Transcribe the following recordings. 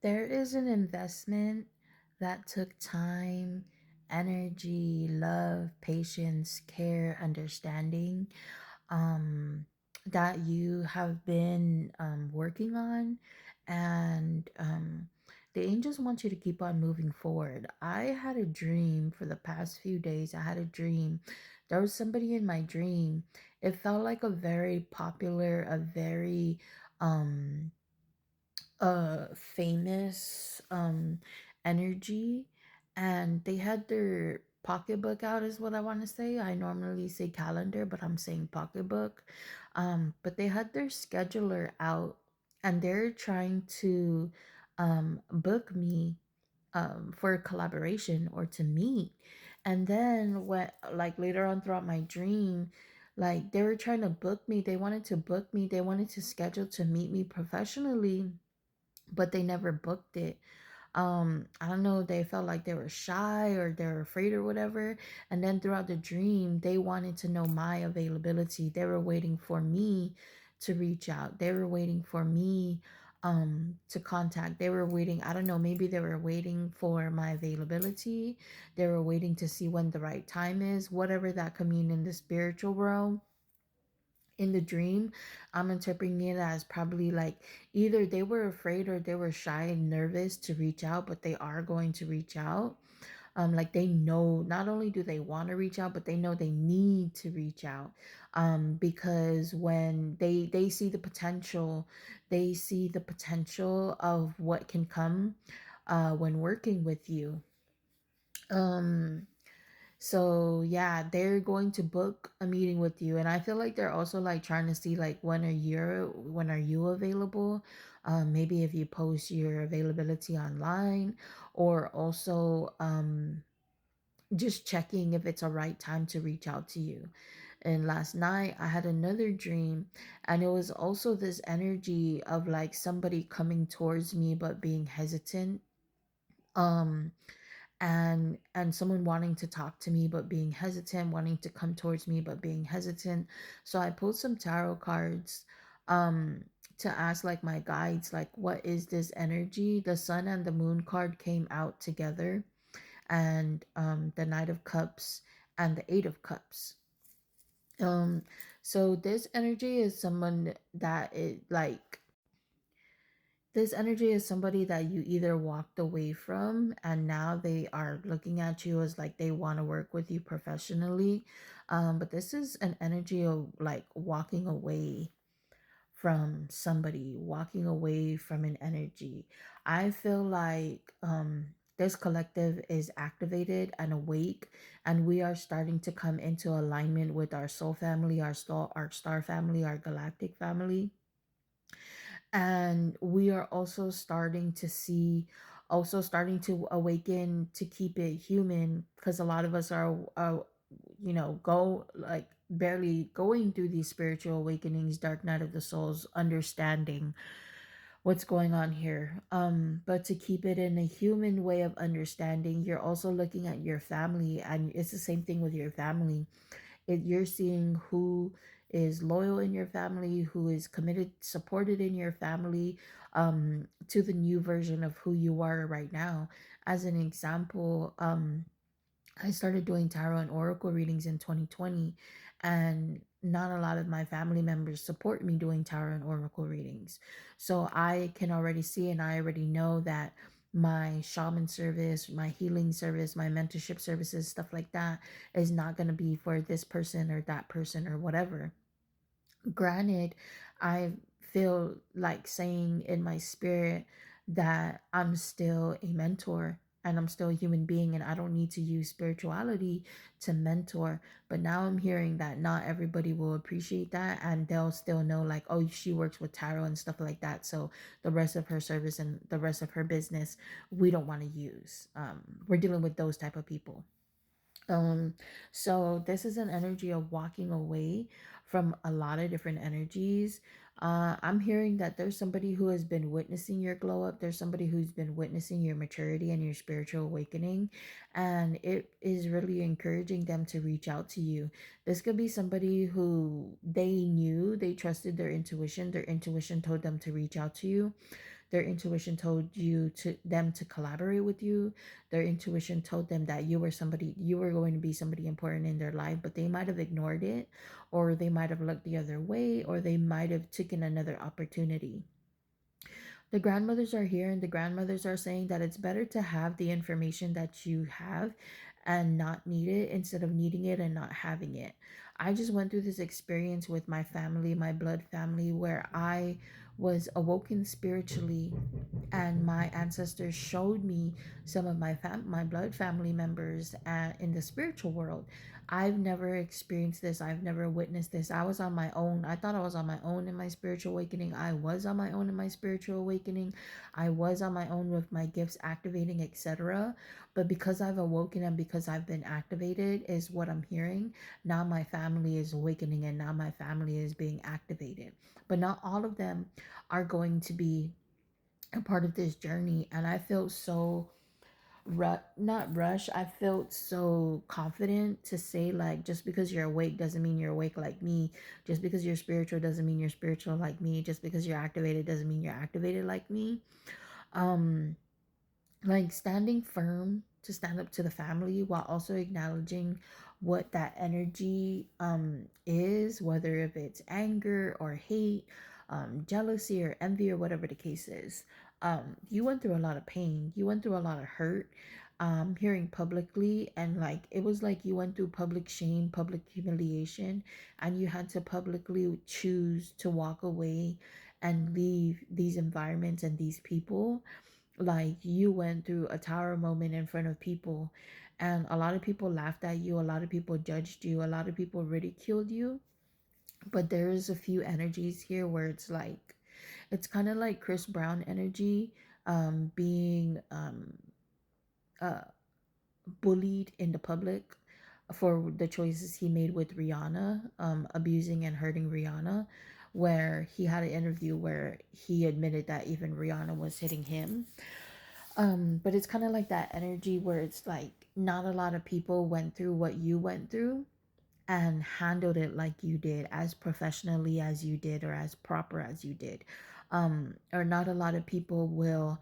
There is an investment that took time, energy, love, patience, care, understanding, um, that you have been working on. And the angels want you to keep on moving forward. I had a dream for the past few days. I had a dream. There was somebody in my dream. It felt like a very popular, a very famous energy, and they had their pocketbook out is what I want to say. I normally say calendar, but I'm saying pocketbook. But they had their scheduler out, and they're trying to book me for a collaboration or to meet. And then what, like later on throughout my dream, like they were trying to book me, they wanted to book me, they wanted to schedule to meet me professionally, but they never booked it. I don't know, they felt like they were shy or they're afraid or whatever. And then throughout the dream, they wanted to know my availability. They were waiting for me to reach out. They were waiting for me to contact. They were waiting, I don't know, maybe they were waiting for my availability. They were waiting to see when the right time is, whatever that could mean in the spiritual realm. In the dream, I'm interpreting it as probably like either they were afraid or they were shy and nervous to reach out, but they are going to reach out. Like they know, not only do they want to reach out, but they know they need to reach out. Because when they see the potential, they see the potential of what can come when working with you. um so yeah, they're going to book a meeting with you, and I feel like they're also like trying to see like when are you available? Maybe if you post your availability online, or also just checking if it's a right time to reach out to you. And last night I had another dream, and it was also this energy of like somebody coming towards me but being hesitant. Um and someone wanting to talk to me but being hesitant, wanting to come towards me but being hesitant. So I pulled some tarot cards um to ask like my guides, like what is this energy. The sun and the moon card came out together, and the knight of cups and the eight of cups. um so this energy is someone that it like this energy is somebody that you either walked away from and now they are looking at you as like they want to work with you professionally. But this is an energy of like walking away from somebody, walking away from an energy. I feel like this collective is activated and awake, and we are starting to come into alignment with our soul family, our star family, our galactic family. And we are also starting to see, also starting to awaken to keep it human, because a lot of us are go like barely going through these spiritual awakenings, dark night of the souls, understanding what's going on here. But to keep it in a human way of understanding, you're also looking at your family, and it's the same thing with your family. You're seeing who is loyal in your family, who is committed, supported in your family, to the new version of who you are right now. As an example, I started doing tarot and oracle readings in 2020, and not a lot of my family members support me doing tarot and oracle readings. So I can already see, and I already know that my shaman service, my healing service, my mentorship services, stuff like that, is not going to be for this person or that person or whatever. Granted, I feel like saying in my spirit that I'm still a mentor and I'm still a human being, and I don't need to use spirituality to mentor. But now I'm hearing that not everybody will appreciate that, and they'll still know, like, oh, she works with tarot and stuff like that. So the rest of her service and the rest of her business, we don't want to use. We're dealing with those type of people. um so this is an energy of walking away from a lot of different energies. I'm hearing that there's somebody who has been witnessing your glow up, there's somebody who's been witnessing your maturity and your spiritual awakening, and it is really encouraging them to reach out to you. This could be somebody who they knew, they trusted their intuition told them to reach out to you. Their intuition told them to collaborate with you. Their intuition told them that you were going to be somebody important in their life, but they might have ignored it, or they might have looked the other way, or they might have taken another opportunity. The grandmothers are here, and the grandmothers are saying that it's better to have the information that you have and not need it, instead of needing it and not having it. I just went through this experience with my family, my blood family, where I was awoken spiritually, and my ancestors showed me some of my blood family members in the spiritual world. I've never experienced this. I've never witnessed this. I was on my own. I thought I was on my own in my spiritual awakening. I was on my own in my spiritual awakening. I was on my own with my gifts activating, etc. But because I've awoken and because I've been activated, is what I'm hearing. Now my family is awakening, and now my family is being activated. But not all of them are going to be a part of this journey. And I felt so not rush. I felt so confident to say, like, just because you're awake doesn't mean you're awake like me. Just because you're spiritual doesn't mean you're spiritual like me. Just because you're activated doesn't mean you're activated like me. um like, standing firm to stand up to the family while also acknowledging what that energy is, whether if it's anger or hate, jealousy or envy, or whatever the case is. You went through a lot of pain, you went through a lot of hurt, hearing publicly, and like it was like you went through public shame, public humiliation, and you had to publicly choose to walk away and leave these environments and these people. Like, you went through a tower moment in front of people, and a lot of people laughed at you, a lot of people judged you, a lot of people ridiculed you. But there's a few energies here where it's like, it's kind of like Chris Brown energy, being uh bullied in the public for the choices he made with Rihanna, abusing and hurting Rihanna, where he had an interview where he admitted that even Rihanna was hitting him. But it's kind of like that energy where it's like not a lot of people went through what you went through and handled it like you did, as professionally as you did, or as proper as you did. Or not a lot of people will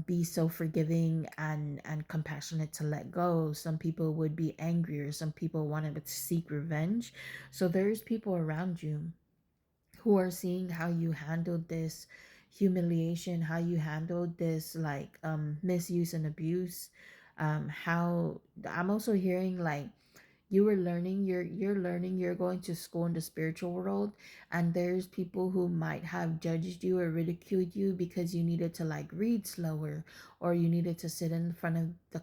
be so forgiving and compassionate to let go. Some people would be angry, or some people wanted to seek revenge. So there's people around you who are seeing how you handled this humiliation, how you handled this, like, misuse and abuse. How I'm also hearing, like, you're learning, you're going to school in the spiritual world, and there's people who might have judged you or ridiculed you because you needed to, like, read slower, or you needed to sit in front of the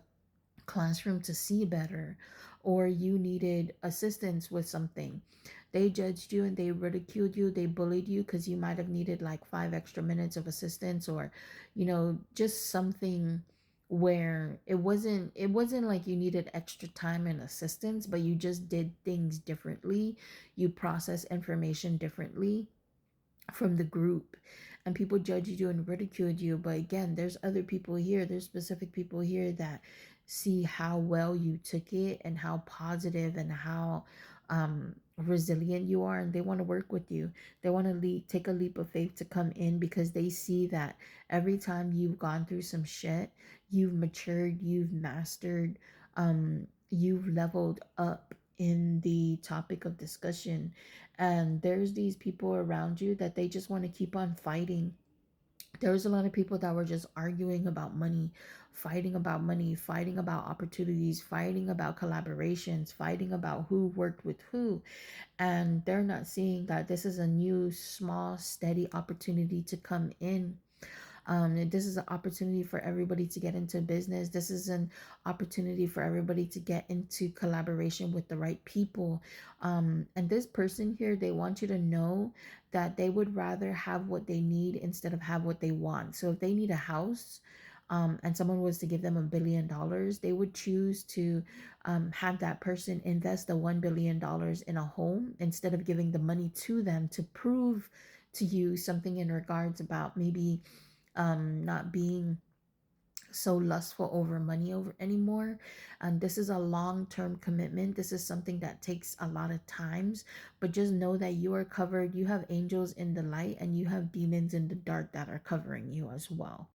classroom to see better, or you needed assistance with something. They judged you and they ridiculed you, they bullied you because you might have needed like 5 extra minutes of assistance, or just something where it wasn't like you needed extra time and assistance, but you just did things differently. You process information differently from the group, and people judged you and ridiculed you. But again, there's specific people here that see how well you took it, and how positive, and how resilient you are, and they want to work with you. They want to take a leap of faith to come in, because they see that every time you've gone through some shit, you've matured, you've mastered, you've leveled up in the topic of discussion. And there's these people around you that they just want to keep on fighting. There was a lot of people that were just arguing about money, fighting about opportunities, fighting about collaborations, fighting about who worked with who. And they're not seeing that this is a new, small, steady opportunity to come in. And this is an opportunity for everybody to get into business. This is an opportunity for everybody to get into collaboration with the right people. And this person here, they want you to know that they would rather have what they need instead of have what they want. So if they need a house, and someone was to give them $1 billion, they would choose to have that person invest the $1 billion in a home, instead of giving the money to them to prove to you something in regards about maybe not being so lustful over money over anymore. And this is a long-term commitment. This is something that takes a lot of times, but just know that you are covered. You have angels in the light and you have demons in the dark that are covering you as well.